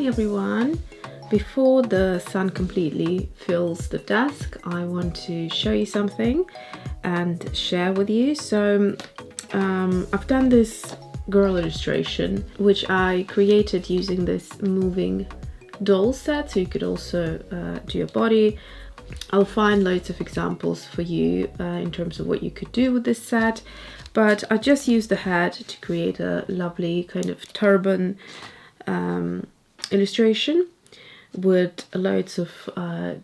everyone. Before the sun completely fills the desk, I want to show you something and share with you. So I've done this girl illustration which I created using this moving doll set, so you could also do a body. I'll find loads of examples for you in terms of what you could do with this set, but I just used the head to create a lovely kind of turban illustration with loads of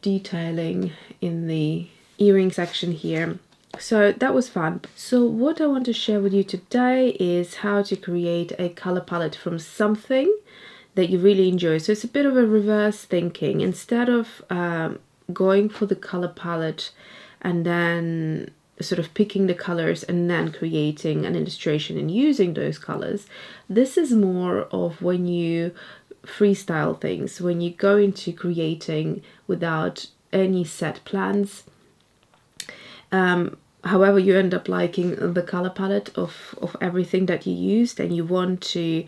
detailing in the earring section here. So that was fun. So what I want to share with you today is how to create a color palette from something that you really enjoy. So it's a bit of a reverse thinking. Instead of going for the color palette and then sort of picking the colors and then creating an illustration and using those colors, this is more of when you freestyle things, when you go into creating without any set plans. However, you end up liking the color palette of everything that you used, and you want to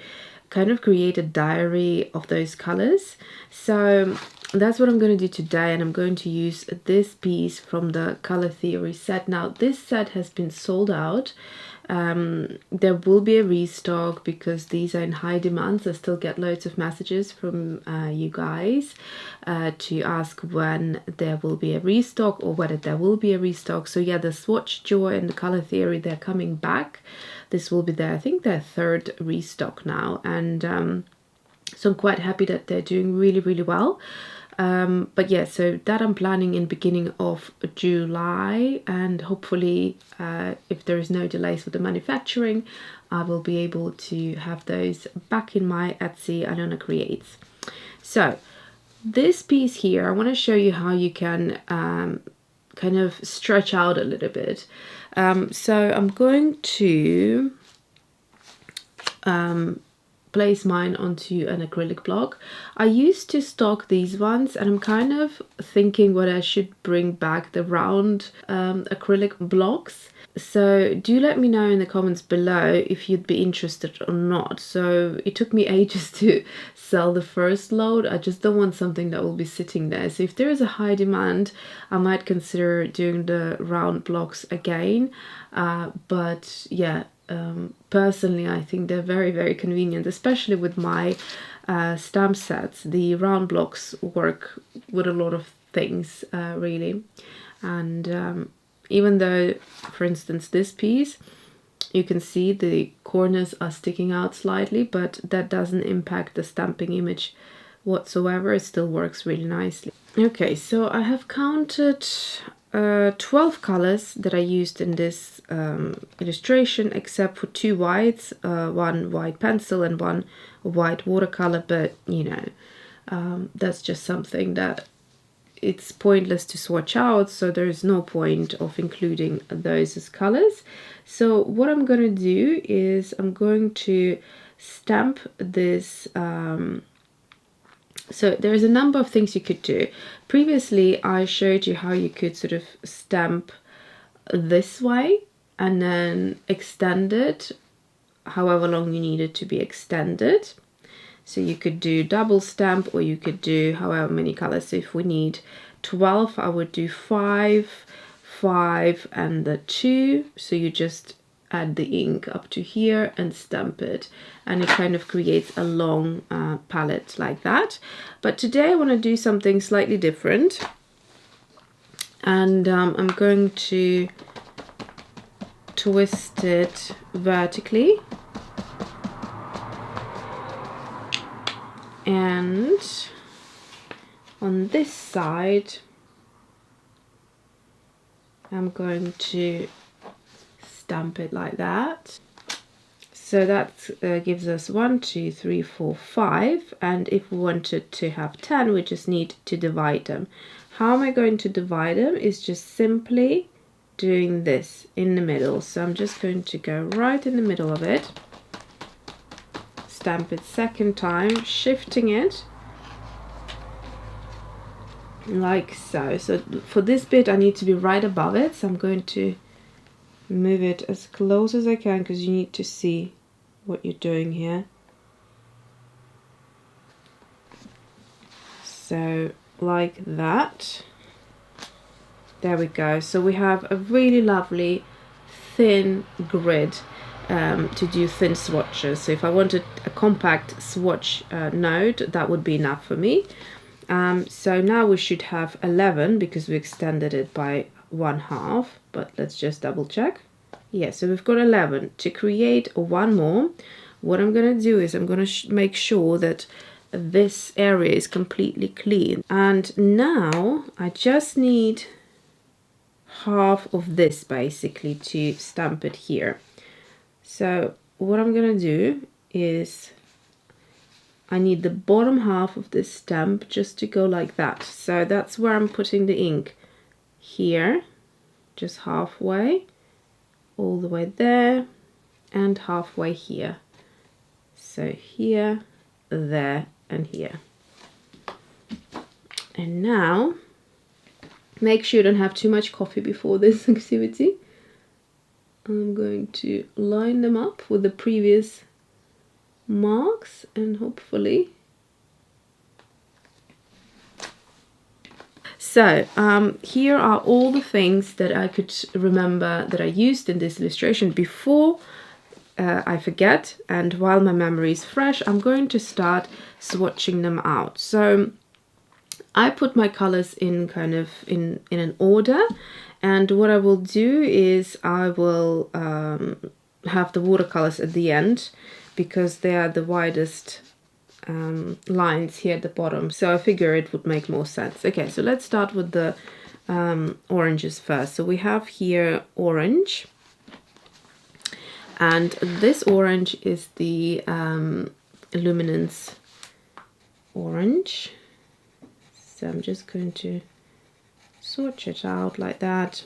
kind of create a diary of those colors. So that's what I'm going to do today, and I'm going to use this piece from the Color Theory set. Now this set has been sold out. There will be a restock because these are in high demand. So I still get loads of messages from you guys to ask when there will be a restock or whether there will be a restock. So yeah, the Swatch Joy and the Color Theory, they're coming back. This will be their, I think, their third restock now, and so I'm quite happy that they're doing really well. But yeah, so that I'm planning in beginning of July, and hopefully if there is no delays with the manufacturing, I will be able to have those back in my Etsy Alyona Creates. So this piece here, I want to show you how you can kind of stretch out a little bit. So I'm going to place mine onto an acrylic block. I used to stock these ones, and I'm kind of thinking whether I should bring back the round acrylic blocks. So do let me know in the comments below if you'd be interested or not. So it took me ages to sell the first load. I just don't want something that will be sitting there. So if there is a high demand, I might consider doing the round blocks again. But yeah, personally I think they're very convenient, especially with my stamp sets. The round blocks work with a lot of things really, and even though, for instance, this piece, you can see the corners are sticking out slightly, but that doesn't impact the stamping image whatsoever. It still works really nicely. Okay, so I have counted 12 colors that I used in this illustration, except for 2 whites, one white pencil and one white watercolor, but you know, that's just something that it's pointless to swatch out, so there's no point of including those as colors. So what I'm going to do is I'm going to stamp this. So there's a number of things you could do. Previously I showed you how you could sort of stamp this way and then extend it however long you need it to be extended. So you could do double stamp, or you could do however many colors. So if we need 12, I would do 5, 5 and the 2. So you just add the ink up to here and stamp it, and it kind of creates a long palette like that. But today I want to do something slightly different, and I'm going to twist it vertically, and on this side I'm going to stamp it like that. So that gives us 1, 2, 3, 4, 5, and if we wanted to have 10, we just need to divide them. How am I going to divide them? Is just simply doing this in the middle. So I'm just going to go right in the middle of it, stamp it second time, shifting it like so. So for this bit I need to be right above it, so I'm going to move it as close as I can because you need to see what you're doing here. So like that. There we go. So we have a really lovely thin grid to do thin swatches. So if I wanted a compact swatch node, that would be enough for me. So now we should have 11 because we extended it by 1/2, but let's just double check. Yeah, so we've got 11. To create one more, what I'm going to do is I'm going to make sure that this area is completely clean. And now I just need half of this basically to stamp it here. So what I'm gonna do is I need the bottom half of this stamp just to go like that. So that's where I'm putting the ink, here, just halfway, all the way there, and halfway here. So here, there, and here. And now make sure you don't have too much coffee before this activity. I'm going to line them up with the previous marks and hopefully. So here are all the things that I could remember that I used in this illustration before I forget, and while my memory is fresh, I'm going to start swatching them out. So I put my colors in kind of in an order, and what I will do is I will have the watercolors at the end because they are the widest lines here at the bottom, so I figure it would make more sense. Okay, so let's start with the oranges first. So we have here orange, and this orange is the Luminance orange. So I'm just going to swatch it out like that.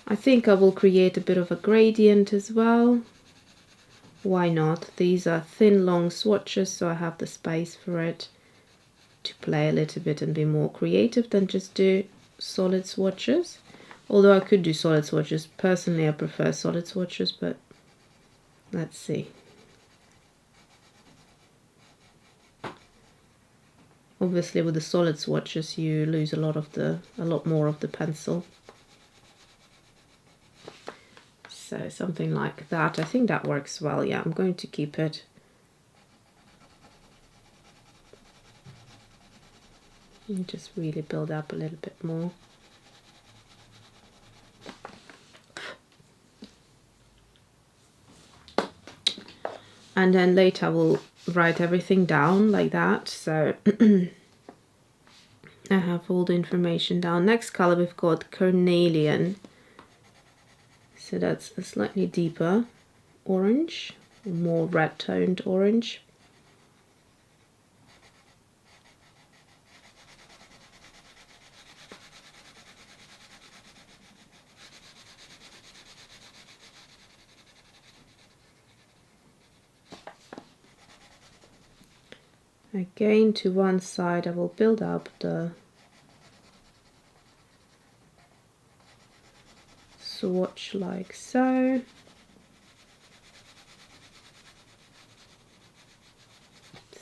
I think I will create a bit of a gradient as well. Why not? These are thin, long swatches, so I have the space for it to play a little bit and be more creative than just do solid swatches. Although I could do solid swatches. Personally, I prefer solid swatches, but let's see. Obviously, with the solid swatches, you lose a lot more of the pencil. So something like that. I think that works well. Yeah, I'm going to keep it. And just really build up a little bit more. And then later I will write everything down like that. So I have all the information down. Next color we've got Carnelian. So that's a slightly deeper orange, more red toned orange. Again, to one side I will build up the swatch like so.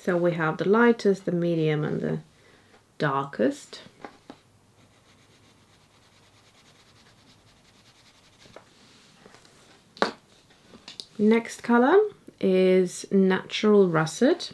So we have the lightest, the medium, and the darkest. Next color is Natural Russet.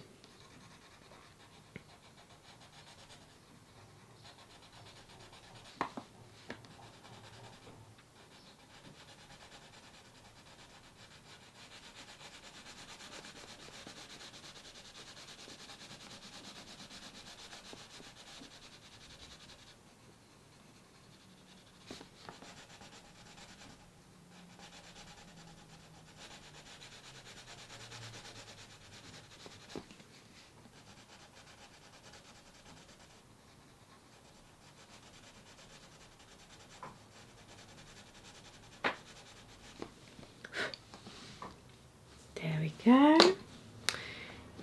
There we go.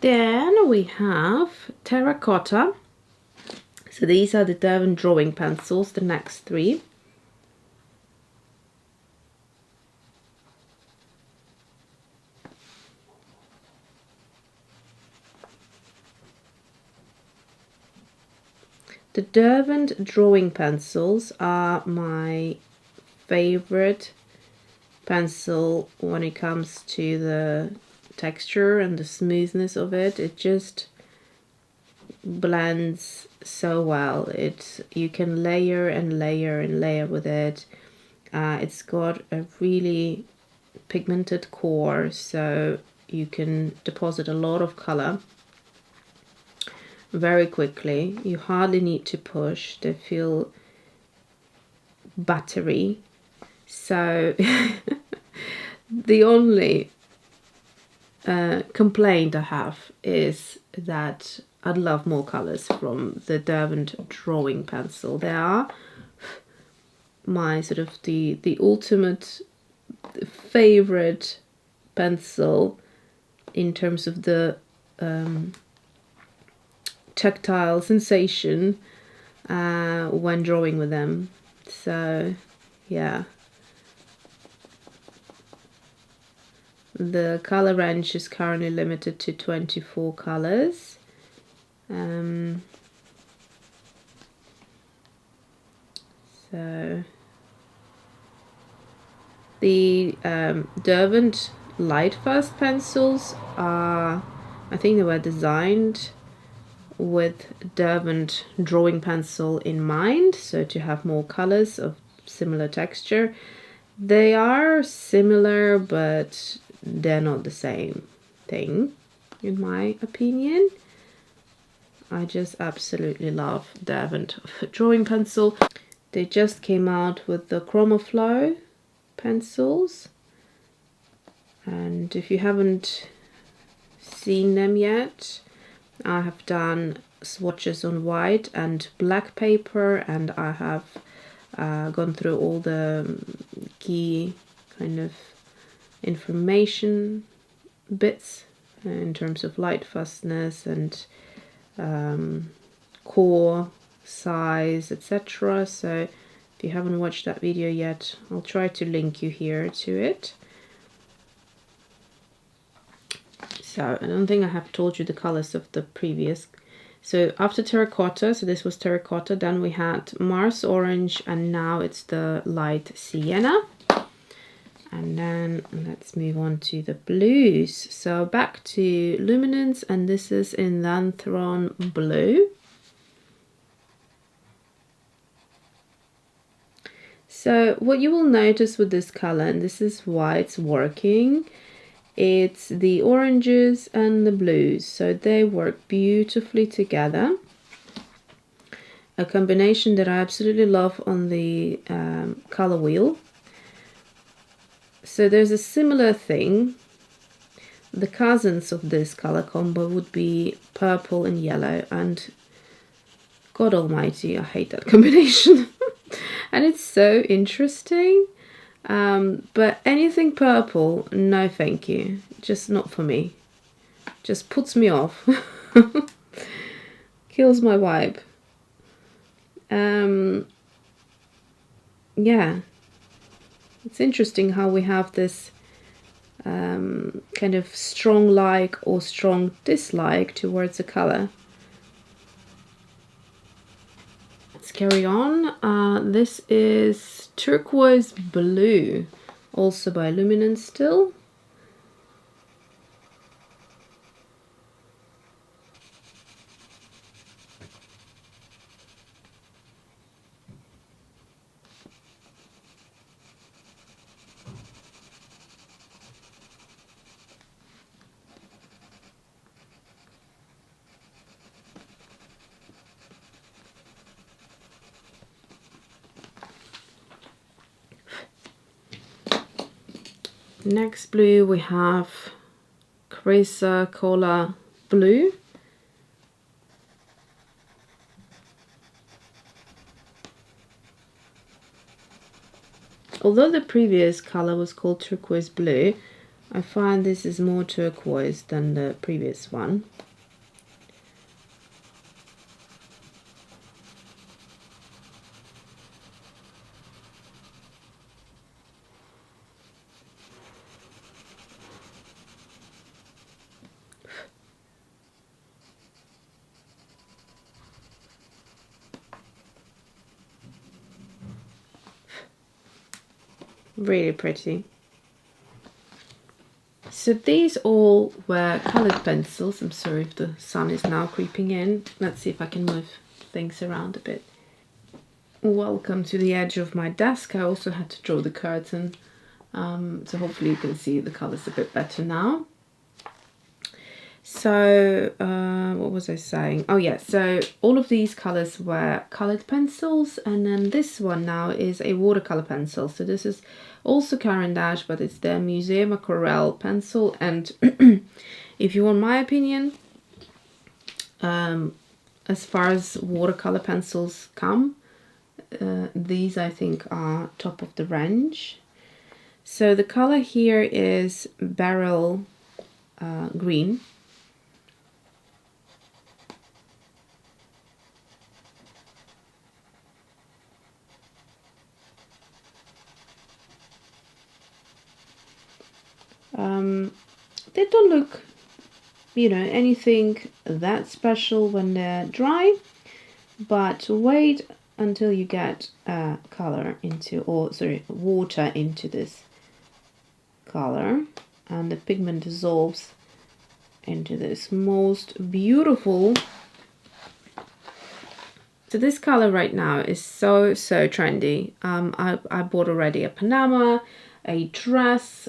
Then we have Terracotta. So these are the Derwent Drawing Pencils, the next three. The Derwent Drawing Pencils are my favorite pencil when it comes to the texture and the smoothness of it. It just blends so well. You can layer and layer and layer with it. It's got a really pigmented core, so you can deposit a lot of color very quickly. You hardly need to push. They feel buttery. So the only complaint I have is that I'd love more colors from the Derwent Drawing Pencil. They are my sort of the ultimate favorite pencil in terms of the tactile sensation when drawing with them. So yeah, the color range is currently limited to 24 colors. So the Derwent Light Fast pencils are, I think they were designed with Derwent Drawing Pencil in mind, so to have more colors of similar texture. They are similar, but they're not the same thing, in my opinion. I just absolutely love Derwent Drawing Pencil. They just came out with the Chromaflow pencils, and if you haven't seen them yet, I have done swatches on white and black paper, and I have gone through all the key kind of information bits in terms of light fastness and core size, etc. So if you haven't watched that video yet, I'll try to link you here to it. So I don't think I have told you the colors of the previous. So after terracotta, so this was terracotta, then we had Mars orange, and now it's the light sienna. And then let's move on to the blues. So back to Luminance, and this is in Lanthron blue. So what you will notice with this color, and this is why it's working, it's the oranges and the blues, so they work beautifully together. A combination that I absolutely love on the color wheel. So there's a similar thing. The cousins of this color combo would be purple and yellow, and God almighty, I hate that combination. And it's so interesting. But anything purple, no thank you. Just not for me. Just puts me off. Kills my vibe. Yeah. It's interesting how we have this kind of strong like or strong dislike towards a color. Let's carry on. This is Turquoise Blue, also by Luminance still. Next blue we have Watercolor blue. Although the previous color was called turquoise blue, I find this is more turquoise than the previous one. Really pretty. So these all were colored pencils. I'm sorry if the sun is now creeping in. Let's see if I can move things around a bit. Welcome to the edge of my desk. I also had to draw the curtain, so hopefully you can see the colors a bit better now. So what was I saying? Oh yeah, so all of these colors were colored pencils, and then this one now is a watercolor pencil. So this is also Caran dash, but it's the Museum Aquarelle pencil. And if you want my opinion, as far as watercolor pencils come, these I think are top of the range. So the color here is beryl green. They don't look, you know, anything that special when they're dry, but wait until you get color into, or sorry, water into this color, and the pigment dissolves into this most beautiful. So this color right now is so trendy. I bought already a Panama, a dress,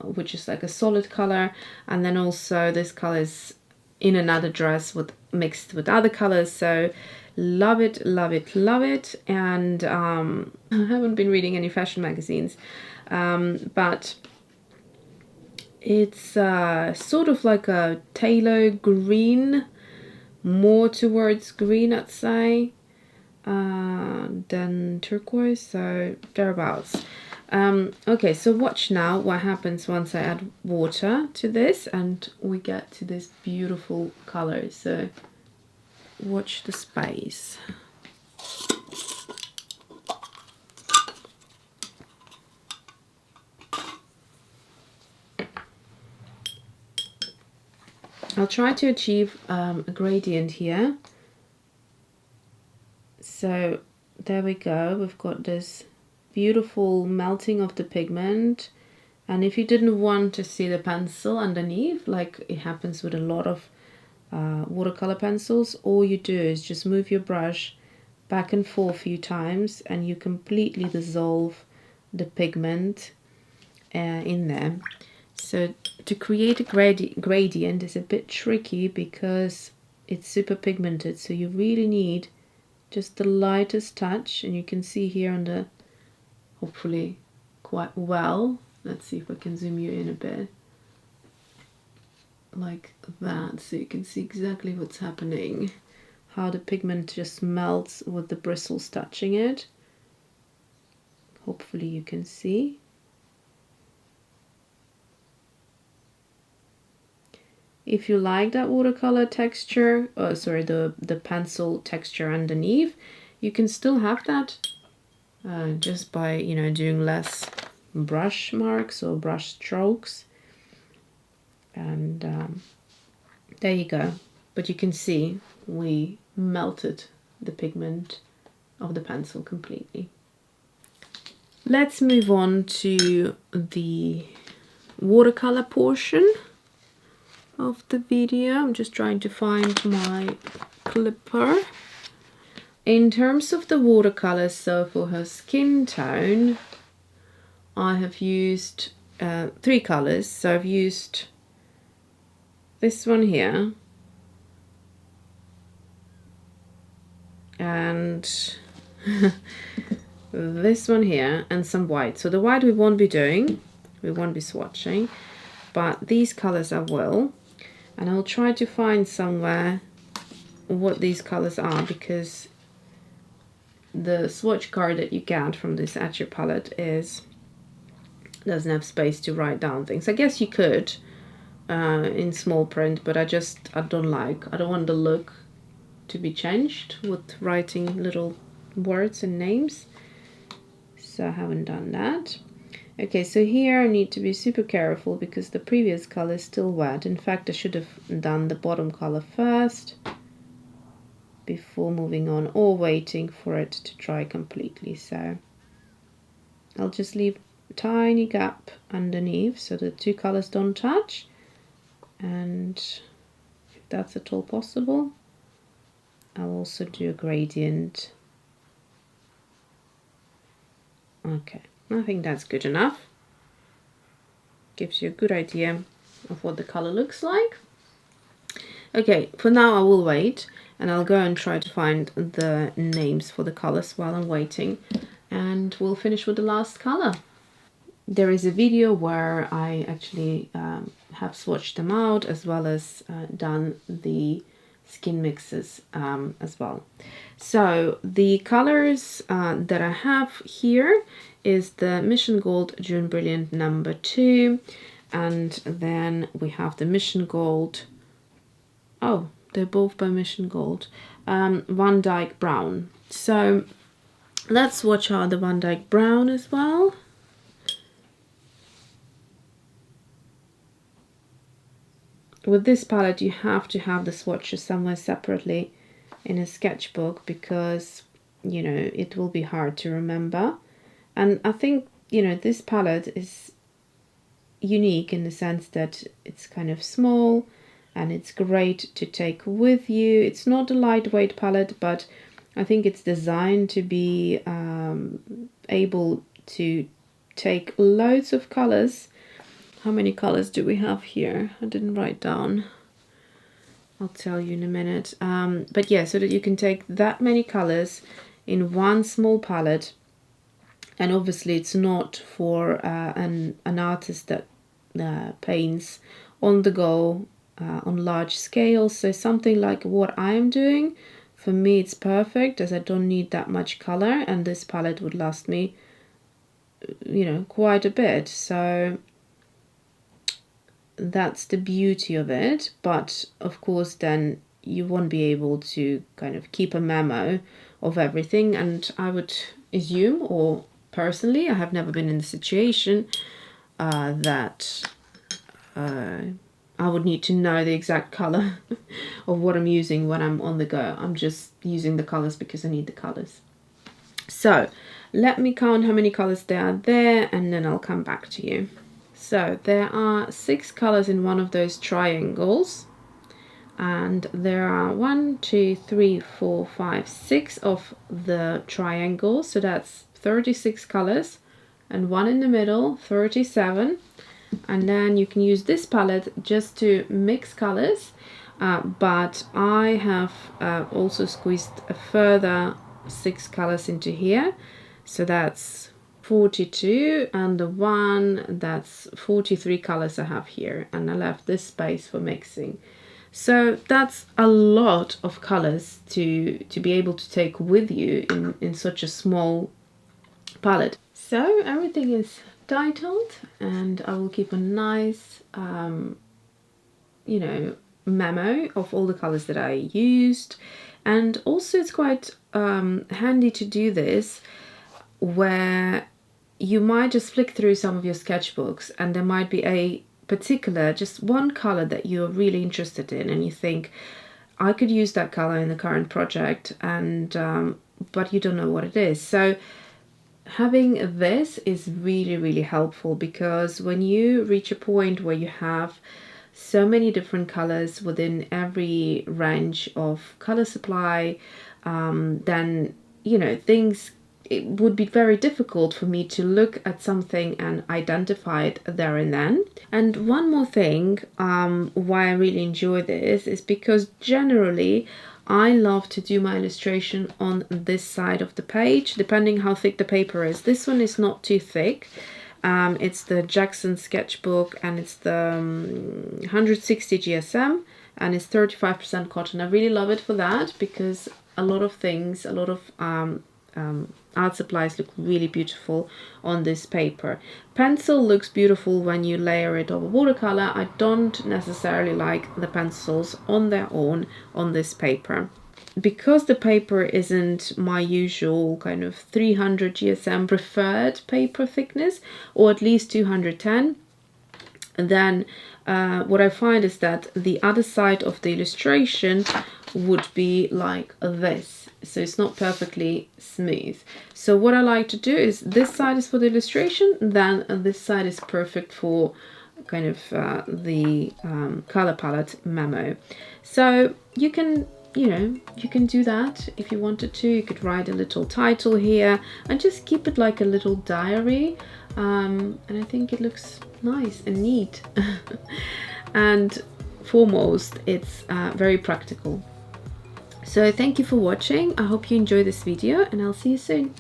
which is like a solid color, and then also this color is in another dress with mixed with other colors. So love it, love it, love it. And I haven't been reading any fashion magazines, but it's sort of like a phthalo green, more towards green I'd say, than turquoise, so thereabouts. Okay, so watch now what happens once I add water to this and we get to this beautiful color. So watch the space. I'll try to achieve a gradient here. So there we go, we've got this beautiful melting of the pigment. And if you didn't want to see the pencil underneath, like it happens with a lot of watercolor pencils, all you do is just move your brush back and forth a few times and you completely dissolve the pigment in there. So to create a gradient is a bit tricky because it's super pigmented, so you really need just the lightest touch, and you can see here on the, hopefully quite well, let's see if I can zoom you in a bit, like that, so you can see exactly what's happening, how the pigment just melts with the bristles touching it. Hopefully you can see. If you like that watercolor texture, the pencil texture underneath, you can still have that just by, you know, doing less brush marks or brush strokes. And there you go. But you can see we melted the pigment of the pencil completely. Let's move on to the watercolor portion of the video. I'm just trying to find my clipper. In terms of the watercolors, so for her skin tone, I have used 3 colors. So I've used this one here, and this one here, and some white. So the white we won't be doing, we won't be swatching, but these colors I will. And I'll try to find somewhere what these colors are, because the swatch card that you get from this Etchr palette doesn't have space to write down things. I guess you could in small print, but I don't want the look to be changed with writing little words and names, so I haven't done that. Okay, so here I need to be super careful because the previous color is still wet. In fact, I should have done the bottom color first before moving on, or waiting for it to dry completely. So I'll just leave tiny gap underneath so the two colors don't touch, and if that's at all possible, I'll also do a gradient. Okay, I think that's good enough. Gives you a good idea of what the color looks like. Okay, for now I will wait, and I'll go and try to find the names for the colors while I'm waiting, and we'll finish with the last color. There is a video where I actually have swatched them out, as well as done the skin mixes as well. So the colors that I have here is the Mission Gold June Brilliant number 2, and then we have the Mission Gold, oh, they're both by Mission Gold, Van Dyke Brown. So let's swatch out the Van Dyke Brown as well. With this palette you have to have the swatches somewhere separately in a sketchbook, because you know it will be hard to remember. And I think, you know, this palette is unique in the sense that it's kind of small and it's great to take with you. It's not a lightweight palette, but I think it's designed to be able to take loads of colors. How many colors do we have here? I didn't write down. I'll tell you in a minute. But yeah, so that you can take that many colors in one small palette. And obviously it's not for an artist that paints on the go on large scales. So something like what I'm doing, for me it's perfect, as I don't need that much color, and this palette would last me, you know, quite a bit. So that's the beauty of it. But of course then you won't be able to kind of keep a memo of everything, and I would assume, or personally, I have never been in the situation that I would need to know the exact color of what I'm using when I'm on the go. I'm just using the colors because I need the colors. So let me count how many colors there are there, and then I'll come back to you. So there are 6 colors in one of those triangles, and there are 1, 2, 3, 4, 5, 6 of the triangles, so that's 36 colors, and one in the middle, 37. And then you can use this palette just to mix colors, but I have also squeezed a further 6 colors into here, so that's 42, and the one that's 43 colors I have here, and I left this space for mixing. So that's a lot of colors to be able to take with you in such a small palette. So everything is titled, and I will keep a nice you know, memo of all the colors that I used. And also it's quite handy to do this where you might just flick through some of your sketchbooks and there might be a particular, just one color that you're really interested in, and you think, I could use that color in the current project, and but you don't know what it is. So having this is really, really helpful, because when you reach a point where you have so many different colors within every range of color supply, then, you know, it would be very difficult for me to look at something and identify it there and then. And one more thing, why I really enjoy this is because generally I love to do my illustration on this side of the page, depending how thick the paper is. This one is not too thick. It's the Jackson sketchbook, and it's the 160 GSM, and it's 35% cotton. I really love it for that, because a lot of things, a lot of art supplies look really beautiful on this paper. Pencil looks beautiful when you layer it over watercolor. I don't necessarily like the pencils on their own on this paper. Because the paper isn't my usual kind of 300 GSM preferred paper thickness, or at least 210, And then what I find is that the other side of the illustration would be like this. So it's not perfectly smooth. So what I like to do is this side is for the illustration, then this side is perfect for kind of the color palette Memo. So you can, you know, you can do that if you wanted to. You could write a little title here and just keep it like a little diary. And I think it looks nice and neat. And foremost, it's very practical. So thank you for watching. I hope you enjoy this video, and I'll see you soon.